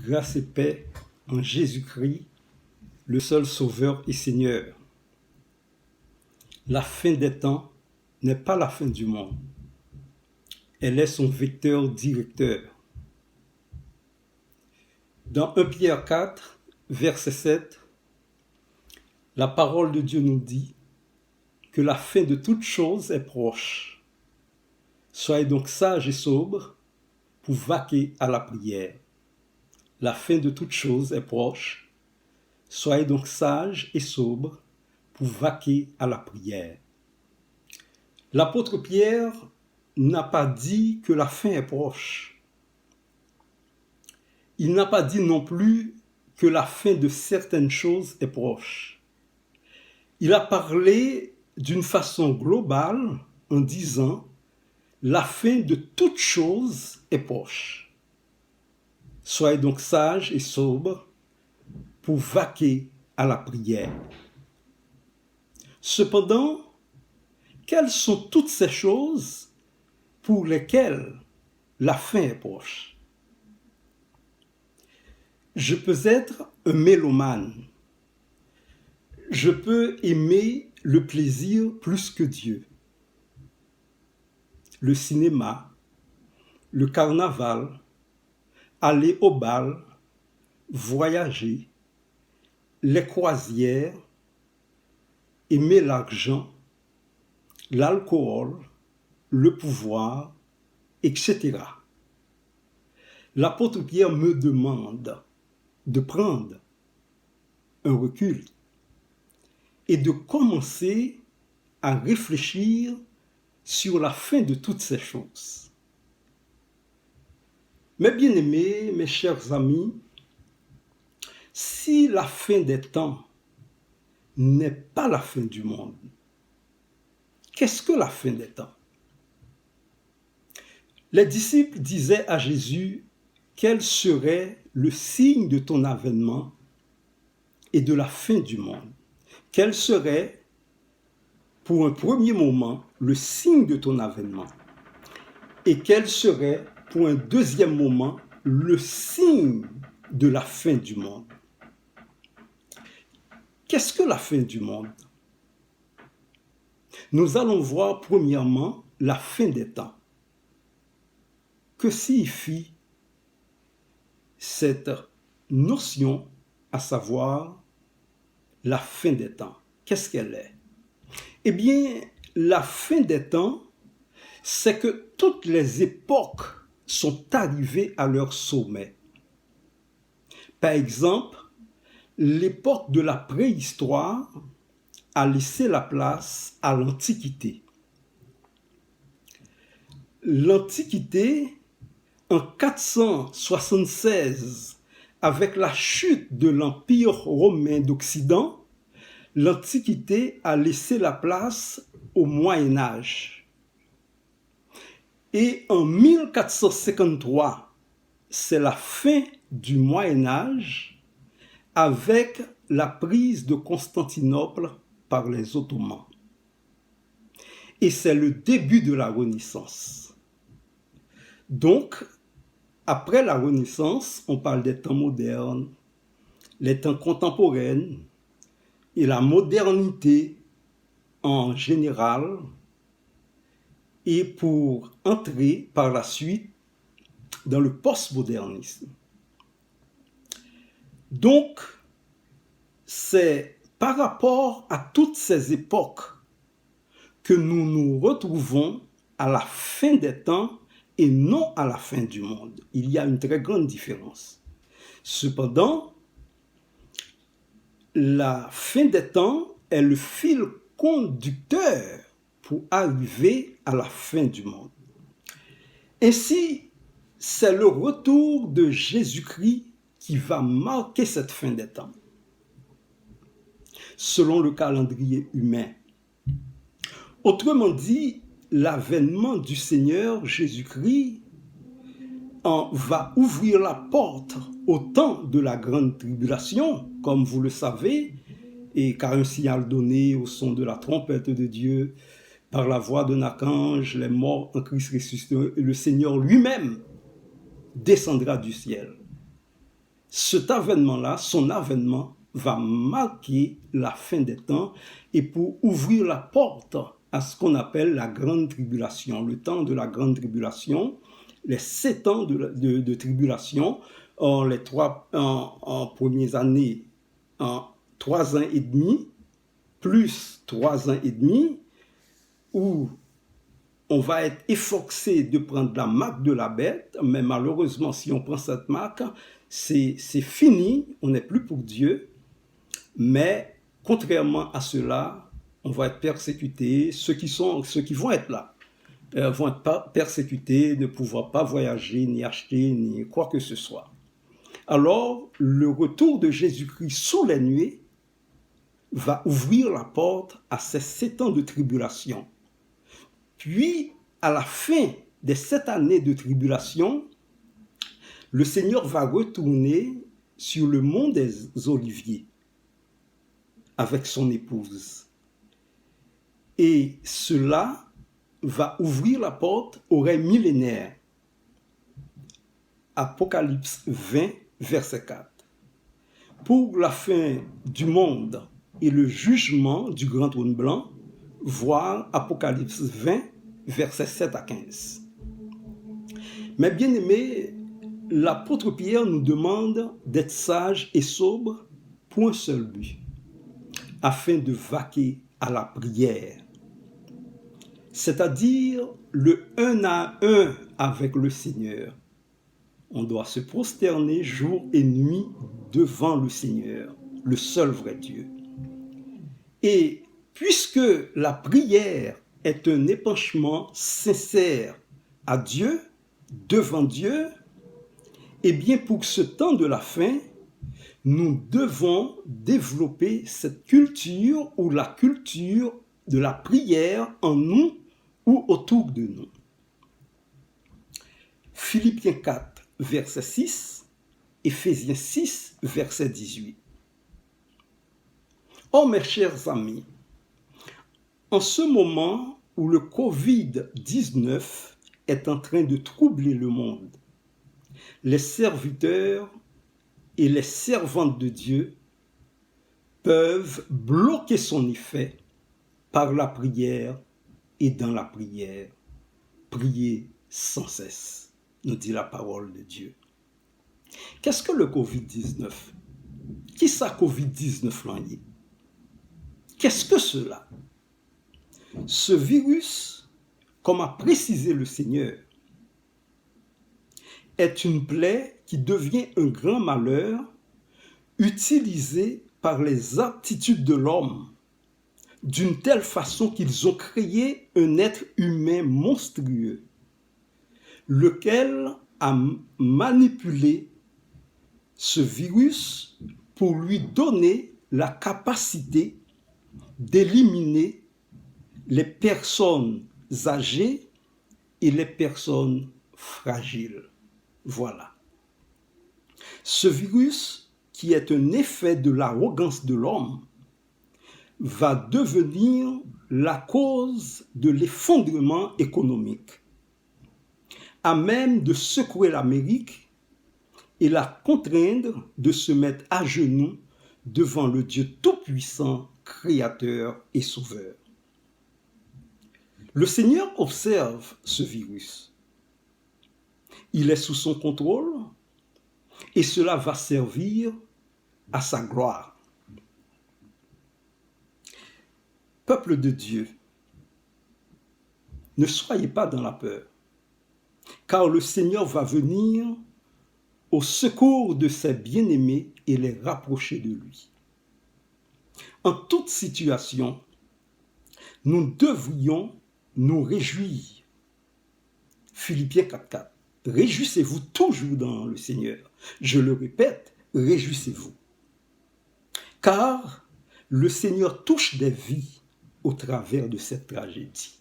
Grâce et paix en Jésus-Christ, le seul Sauveur et Seigneur. La fin des temps n'est pas la fin du monde. Elle est son vecteur directeur. Dans 1 Pierre 4, verset 7, la parole de Dieu nous dit que la fin de toute chose est proche. Soyez donc sages et sobres pour vaquer à la prière. La fin de toute chose est proche. Soyez donc sages et sobres pour vaquer à la prière. L'apôtre Pierre n'a pas dit que la fin est proche. Il n'a pas dit non plus que la fin de certaines choses est proche. Il a parlé d'une façon globale en disant « La fin de toute chose est proche. Soyez donc sages et sobres pour vaquer à la prière. » Cependant, quelles sont toutes ces choses pour lesquelles la fin est proche? Je peux être un mélomane. Je peux aimer le plaisir plus que Dieu. Le cinéma, le carnaval, aller au bal, voyager, les croisières, aimer l'argent, l'alcool, le pouvoir, etc. L'apôtre Pierre me demande de prendre un recul et de commencer à réfléchir sur la fin de toutes ces choses. Mes bien-aimés, mes chers amis, si la fin des temps n'est pas la fin du monde, qu'est-ce que la fin des temps? Les disciples disaient à Jésus quel serait le signe de ton avènement et de la fin du monde. Quel serait, pour un premier moment, le signe de ton avènement et quel serait, pour un deuxième moment, le signe de la fin du monde. Qu'est-ce que la fin du monde? Nous allons voir premièrement la fin des temps. Que signifie cette notion, à savoir la fin des temps? Qu'est-ce qu'elle est? Eh bien, la fin des temps, c'est que toutes les époques sont arrivées à leur sommet. Par exemple, l'époque de la préhistoire a laissé la place à l'Antiquité. L'Antiquité, en 476, avec la chute de l'Empire romain d'Occident, l'Antiquité a laissé la place au Moyen Âge. Et en 1453, c'est la fin du Moyen Âge avec la prise de Constantinople par les Ottomans. Et c'est le début de la Renaissance. Donc, après la Renaissance, on parle des temps modernes, les temps contemporains et la modernité en général, et pour entrer par la suite dans le postmodernisme. Donc, c'est par rapport à toutes ces époques que nous nous retrouvons à la fin des temps et non à la fin du monde. Il y a une très grande différence. Cependant, la fin des temps est le fil conducteur pour arriver à la fin du monde. Ainsi, c'est le retour de Jésus-Christ qui va marquer cette fin des temps, selon le calendrier humain. Autrement dit, l'avènement du Seigneur Jésus-Christ va ouvrir la porte au temps de la grande tribulation, comme vous le savez, et car un signal donné au son de la trompette de Dieu, par la voix d'un archange, les morts en Christ ressusciteront, et le Seigneur lui-même descendra du ciel. cet avènement-là, son avènement, va marquer la fin des temps et pour ouvrir la porte à ce qu'on appelle la grande tribulation, le temps de la grande tribulation, les 7 ans de tribulation, les 3 en premières années, en 3 ans et demi, plus 3 ans et demi, où on va être efforcé de prendre la marque de la bête, mais malheureusement, si on prend cette marque, c'est fini, on n'est plus pour Dieu. Mais contrairement à cela, on va être persécuté. Ceux qui vont être là vont être persécutés, ne pouvoir pas voyager, ni acheter, ni quoi que ce soit. Alors, le retour de Jésus-Christ sous les nuées va ouvrir la porte à ces 7 ans de tribulation. Puis, à la fin des 7 années de tribulation, le Seigneur va retourner sur le mont des Oliviers avec son épouse. Et cela va ouvrir la porte au règne millénaire. Apocalypse 20, verset 4. Pour la fin du monde et le jugement du grand trône blanc, voir Apocalypse 20, versets 7 à 15. Mais bien aimés, l'apôtre Pierre nous demande d'être sages et sobres pour un seul but, afin de vaquer à la prière, c'est-à-dire le 1 à 1 avec le Seigneur. On doit se prosterner jour et nuit devant le Seigneur, le seul vrai Dieu. Et puisque la prière est un épanchement sincère à Dieu, devant Dieu, eh bien pour ce temps de la fin, nous devons développer cette culture ou la culture de la prière en nous ou autour de nous. Philippiens 4, verset 6, Éphésiens 6, verset 18. Oh mes chers amis, en ce moment où le Covid-19 est en train de troubler le monde, les serviteurs et les servantes de Dieu peuvent bloquer son effet par la prière et dans la prière. Prier sans cesse, nous dit la parole de Dieu. Qu'est-ce que le Covid-19? Qui ça Covid-19 l'en est? Qu'est-ce que cela? Ce virus, comme a précisé le Seigneur, est une plaie qui devient un grand malheur utilisé par les aptitudes de l'homme d'une telle façon qu'ils ont créé un être humain monstrueux, lequel a manipulé ce virus pour lui donner la capacité d'éliminer les personnes âgées et les personnes fragiles. Voilà. Ce virus, qui est un effet de l'arrogance de l'homme, va devenir la cause de l'effondrement économique, à même de secouer l'Amérique et la contraindre de se mettre à genoux devant le Dieu tout-puissant, créateur et sauveur. Le Seigneur observe ce virus. Il est sous son contrôle et cela va servir à sa gloire. Peuple de Dieu, ne soyez pas dans la peur, car le Seigneur va venir au secours de ses bien-aimés et les rapprocher de lui. En toute situation, nous devrions nous réjouir. Philippiens 4.4. Réjouissez-vous toujours dans le Seigneur. Je le répète, réjouissez-vous. Car le Seigneur touche des vies au travers de cette tragédie.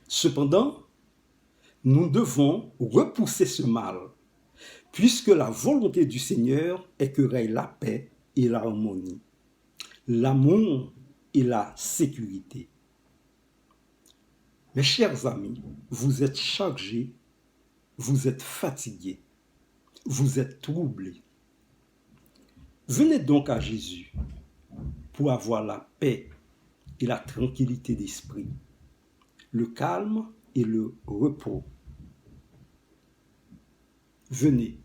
Cependant, nous devons repousser ce mal, puisque la volonté du Seigneur est que règne la paix et l'harmonie, l'amour et la sécurité. Mes chers amis, vous êtes chargés, vous êtes fatigués. vous êtes troublés. Venez donc à Jésus pour avoir la paix et la tranquillité d'esprit, le calme et le repos. Venez,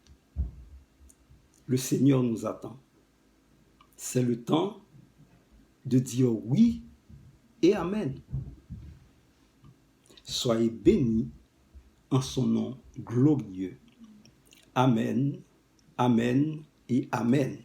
le Seigneur nous attend. C'est le temps de dire oui et amen. Soyez bénis en son nom glorieux. Amen, amen et amen.